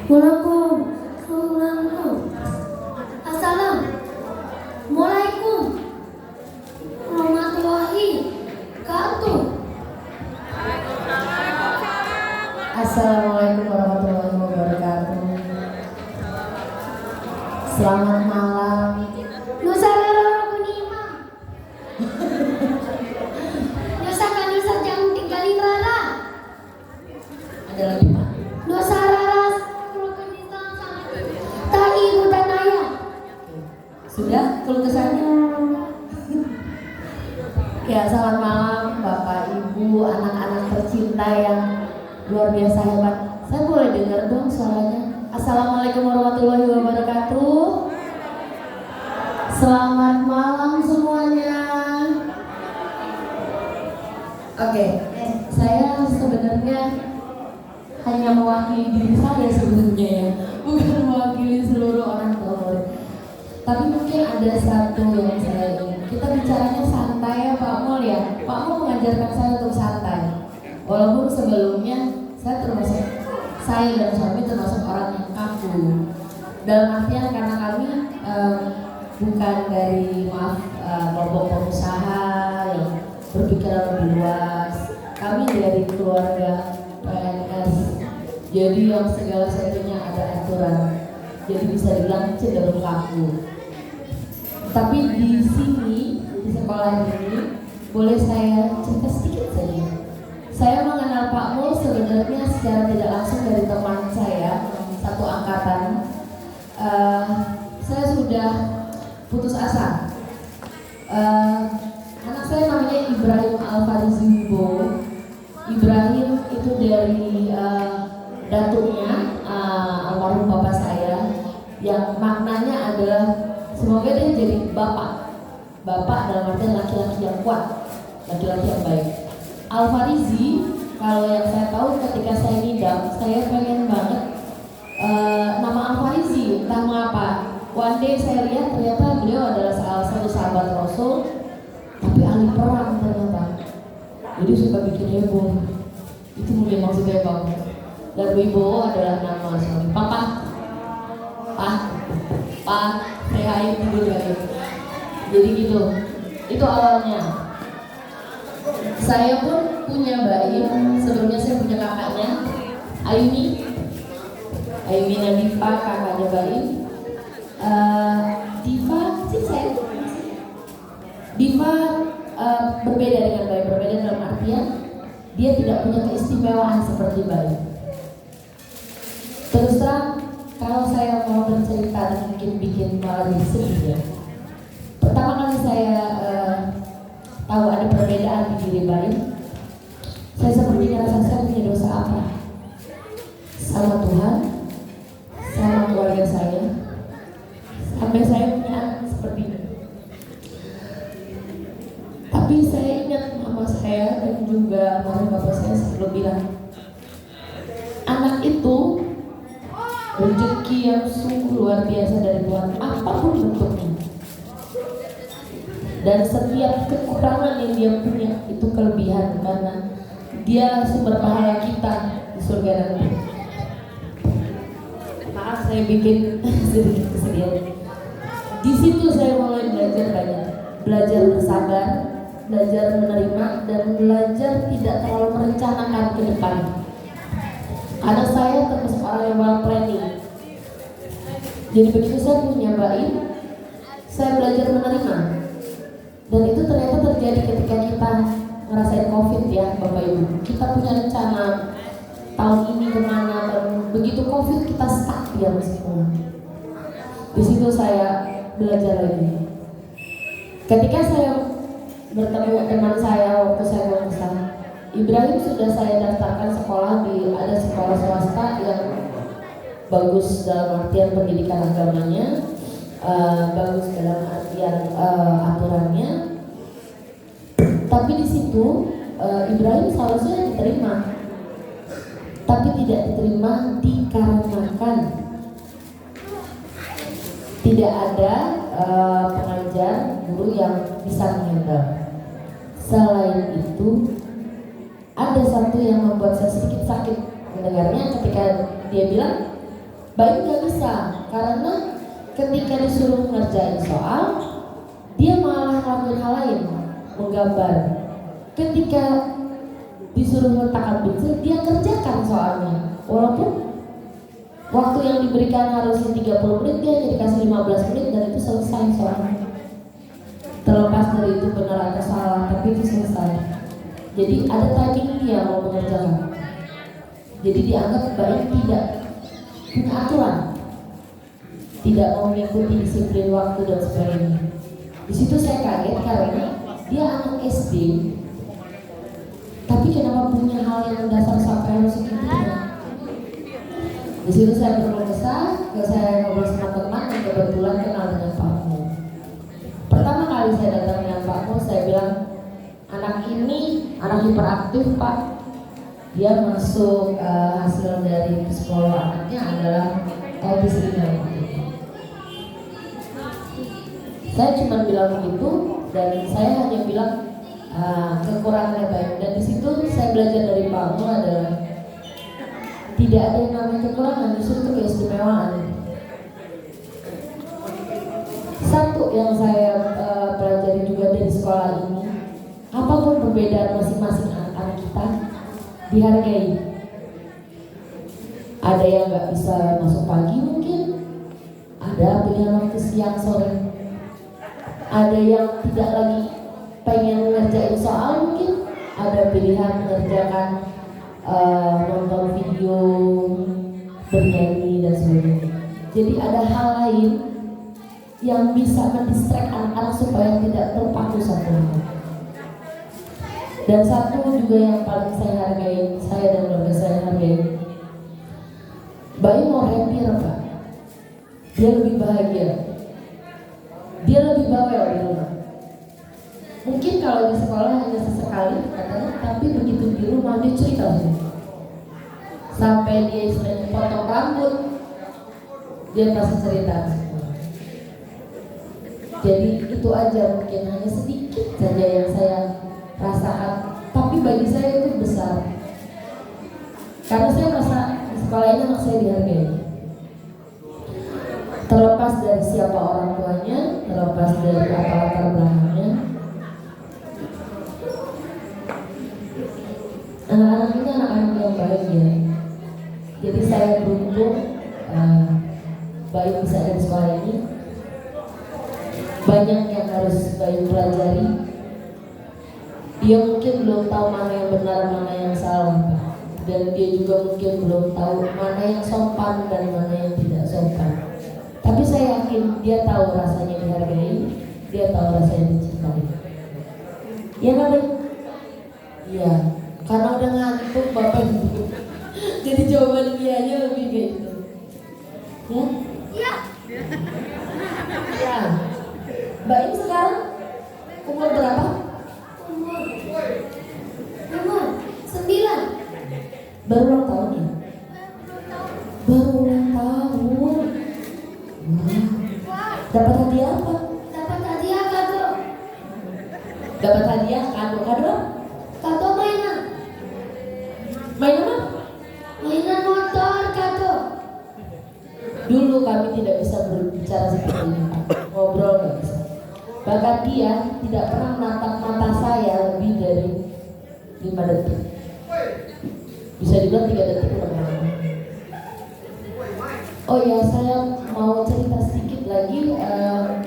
Waalaikumsalam. Assalamualaikum warahmatullahi wabarakatuh. Assalamualaikum warahmatullahi wabarakatuh. Selamat malam. Nusarara Kunima. Nusa Kanisa Jam 3 Rara. Ada lagi Pak? Nusarara Kanisa Tai Budanaya. Sudah kelukesannya? Ya, selamat malam Bapak Ibu, anak-anak tercinta yang luar biasa hebat. Saya boleh dengar dong suaranya? Assalamualaikum warahmatullahi wabarakatuh. Selamat malam semuanya. Oke, saya sebenarnya hanya mewakili diri saya sebenarnya ya, bukan mewakili seluruh orang tua murid. Tapi mungkin ada satu yang saya ingin. Kita bicaranya santai ya Pak Mul ya. Pak Mul mengajarkan saya untuk santai. Walaupun sebelumnya saya dan suami termasuk orang yang kaku. Dalam artian karena kami bukan dari kelompok pengusaha yang berpikiran lebih luas. Kami dari keluarga PNS. Jadi yang segala sesuatunya ada aturan. Jadi bisa dibilang cenderung kaku. Tapi di sini, di sekolah ini, boleh saya cerita sedikit saja. Saya mengenal Pak Mul sebenarnya secara tidak langsung dari teman saya, satu angkatan. Saya sudah putus asa. Anak saya namanya Ibrahim Alfarizi Wibowo. Ibrahim itu dari datuknya almarhum bapak saya, yang maknanya adalah semoga dia jadi bapak dalam artian laki-laki yang kuat, laki-laki yang baik. Alfarizi, kalau yang saya tahu ketika saya ngidam, saya pengen banget nama Alfarizi, entah mengapa. One day saya lihat ternyata beliau adalah salah satu sahabat Rasul, tapi ahli perang ternyata. Jadi suka bikin heboh. Itu mungkin maksudnya bagus. Dan Wibowo adalah nama suami. Papa, saya tidur lagi. Jadi gitu. Itu awalnya. Saya pun punya bayi. Sebelumnya saya punya kakaknya, Ayumi Nadifa, kakaknya bayi. Diva berbeda dengan bayi. Berbeda dalam artian dia tidak punya keistimewaan seperti bayi. Terus terang, kalau saya mau bercerita dan mungkin bikin malah jadi sedih ya. Pertama kali saya tahu ada perbedaan di diri bayi, saya seperti ngerasa saya punya dosa apa sama Tuhan, sama keluarga saya, sampai saya punya anak seperti ini. Tapi saya ingat mama saya dan juga almarhum bapak saya selalu bilang, anak itu rezeki yang sungguh luar biasa dari Tuhan, apapun bentuknya. Dan setiap kekurangan yang dia punya itu kelebihan, karena dia sumber pahala kita di surga nanti. Maaf saya bikin sedikit kesedihan. Di situ saya mulai belajar banyak, belajar bersabar, belajar menerima, dan belajar tidak terlalu merencanakan ke depan. Karena saya termasuk orang yang well planning. Jadi begitu saya punya bayi, saya belajar menerima. Dan itu ternyata terjadi ketika kita ngerasain COVID ya Bapak Ibu. Kita punya rencana tahun ini kemana, dan begitu COVID kita stuck ya semua. Di situ saya belajar lagi. Ketika saya bertemu teman saya waktu saya mau ke sana, Ibrahim sudah saya daftarkan sekolah ada sekolah swasta yang bagus dalam artian pendidikan agamanya, bagus dalam artian aturannya. Tapi di situ Ibrahim seharusnya diterima, tapi tidak diterima dikarenakan tidak ada pengajar guru yang bisa menghandle. Selain itu, ada satu yang membuat saya sedikit sakit mendengarnya ketika dia bilang, Baik gak bisa, karena ketika disuruh ngerjain soal, dia malah ngelakuin hal lain, menggambar. Ketika disuruh letakkan pensil, dia kerjakan soalnya. Walaupun waktu yang diberikan harusnya 30 menit, dia hanya dikasih 15 menit dan itu selesai soalnya. Terlepas dari itu benar atau salah, tapi itu selesai. Jadi ada timing dia mau mengerjakan. Jadi dianggap baik tidak punya aturan, tidak mau mengikuti disiplin waktu dan sebagainya. Di situ saya kaget karena dia anak SD, tapi kenapa punya hal yang dasar sampai harus segitunya? Di situ saya berkeluh kesah, saya ngobrol sama teman dan kebetulan kenal dengan Pak Mo. Pertama kali saya datang dengan Pak Mo, saya bilang, anak ini anak hiperaktif Pak. Dia masuk hasil dari psikolog anaknya adalah autis ringan. Saya cuma bilang begitu dan saya hanya bilang kekurangannya baik. Dan di situ saya belajar dari Pak Mo adalah tidak ada yang namanya kekurangan, justru itu keistimewaan. Satu yang saya pelajari juga dari sekolah ini, apapun perbedaan masing-masing anak-anak kita dihargai. Ada yang nggak bisa masuk pagi mungkin, ada pilihan waktu siang sore, ada yang tidak lagi pengen ngerjain soal mungkin, ada pilihan mengerjakan nonton video, bernyanyi dan sebagainya. Jadi ada hal lain yang bisa mendistract anak-anak supaya tidak terpaku satu hal. Dan satu juga yang paling saya hargai, saya dan keluarga saya hargai, Bayi mau happy Pak. Dia lebih bahagia, dia lebih bawel di rumah. Mungkin kalau di sekolah hanya sesekali katanya, tapi begitu di rumah dia cerita sampai dia istilahnya potong rambut, dia pasti cerita. Jadi itu aja, mungkin hanya sedikit saja yang saya rasakan, tapi bagi saya itu besar. Karena saya merasa di sekolah ini anak saya dihargai. Terlepas dari siapa orang tuanya, terlepas dari apa latar belakangnya, anak-anak ini anak-anak yang bahagia. Jadi saya beruntung baik bisa ada di sekolah ini. Banyak yang harus Bayu pelajari. Dia mungkin belum tahu mana yang benar, mana yang salah, dan dia juga mungkin belum tahu mana yang sopan dan mana yang tidak sopan. Tapi saya yakin dia tahu rasanya dihargai, dia tahu rasanya dicintai. Iya kan? Iya, karena udah ngantuk Bapak Ibu. Jadi jawaban dianya lebih kayak gitu. Ya? Iya. Ya. Mbak ini sekarang umur berapa? Umur 9. Baru ulang tahun ya? Baru ulang tahun. Wah. Dapat hadiah apa? Dapat hadiah kado. Dapat hadiah kado. Kado mainan. Mainan apa? Mainan motor kado. Dulu kami tidak bisa berbicara seperti ini Pak. Ngobrol nggak bisa. Bahkan dia tidak pernah menatap mata saya lebih dari 5 detik. Bisa dibilang 3 detik udah. Oh ya, saya mau cerita sedikit lagi,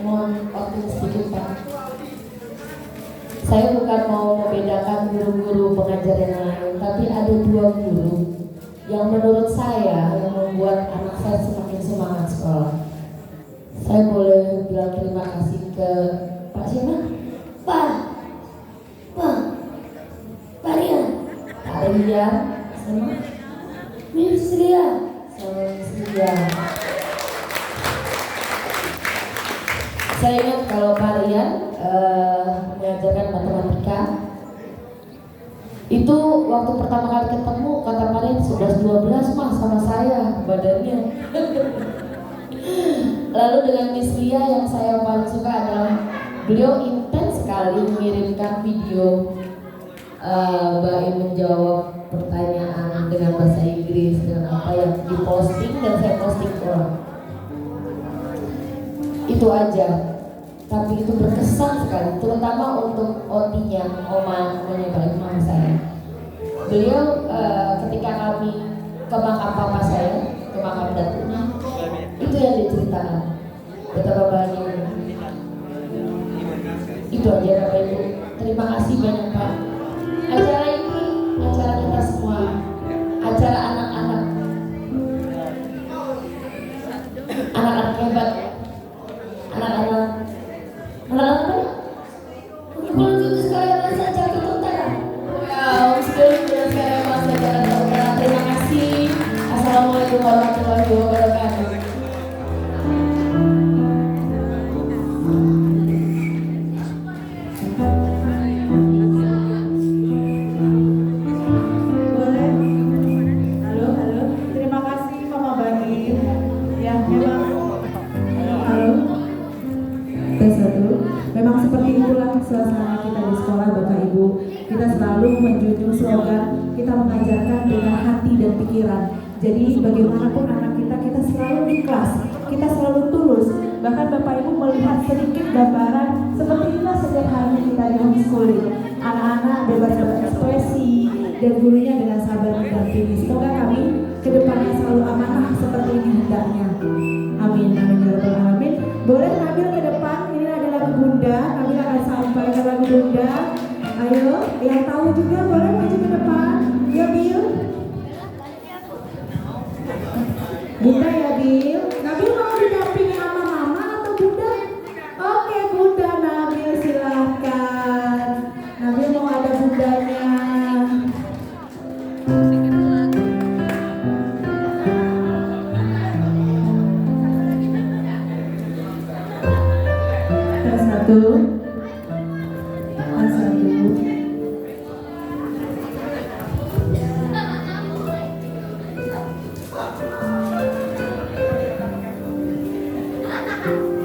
mohon waktu sedikit Pak. Saya bukan mau membedakan guru-guru pengajar yang lain, tapi ada 2 guru yang menurut saya yang membuat anak saya semakin semangat sekolah. Saya boleh bilang terima kasih ke Pak siapa? Pak Rian. Pak Rian sama Miss Ria. Saya ingat kalau Pak Rian mengajarkan matematika. Itu waktu pertama kali ketemu kata Pak Rian 11-12 Mas sama saya badannya. Lalu dengan Miss Lia yang saya paling suka adalah beliau intens sekali mengirimkan video Mbak Im menjawab pertanyaan dengan bahasa Inggris dengan apa yang diposting dan saya posting ulang. Itu aja. Tapi itu berkesan sekali, terutama untuk OT-nya, omanya Pak saya. Beliau ketika kami ke makam papa saya, ke makam datunya, itu yang diceritakan betapa bahagianya. Itu aja Bapak Ibu. Terima kasih banyak Pak. Acara ini acara kita semua, acara anak-anak, anak-anak hebat, anak-anak apa? Untuk sekalian saja ke utara. Wow, sudah sekalian masa jalan ke utara. Terima kasih. Assalamualaikum warahmatullahi wabarakatuh. Memang seperti itulah suasana kita di sekolah Bapak Ibu. Kita selalu menjunjung slogan, kita mengajarkan dengan hati dan pikiran. Jadi bagaimanapun anak kita, kita selalu ikhlas, kita selalu tulus. Bahkan Bapak Ibu melihat sedikit gambaran seperti inilah setiap hari kita di homeschooling. Anak-anak bebas berekspresi dan gurunya dengan sabar mendampingi. Semoga kami kedepannya selalu amanah seperti ini hendaknya. Amin, amin ya rabbal alamin. Boleh tampil ke depan. Bunda, kami akan sampaikan lagu Bunda. Ayo, yang tahu juga boleh maju ke depan. Ya Bil. Bunda ya Bil. Nabil mau didampingi sama mama atau Bunda? Oke Bunda, Nabil silahkan. Nabil mau ada bundanya. Satu. Satu.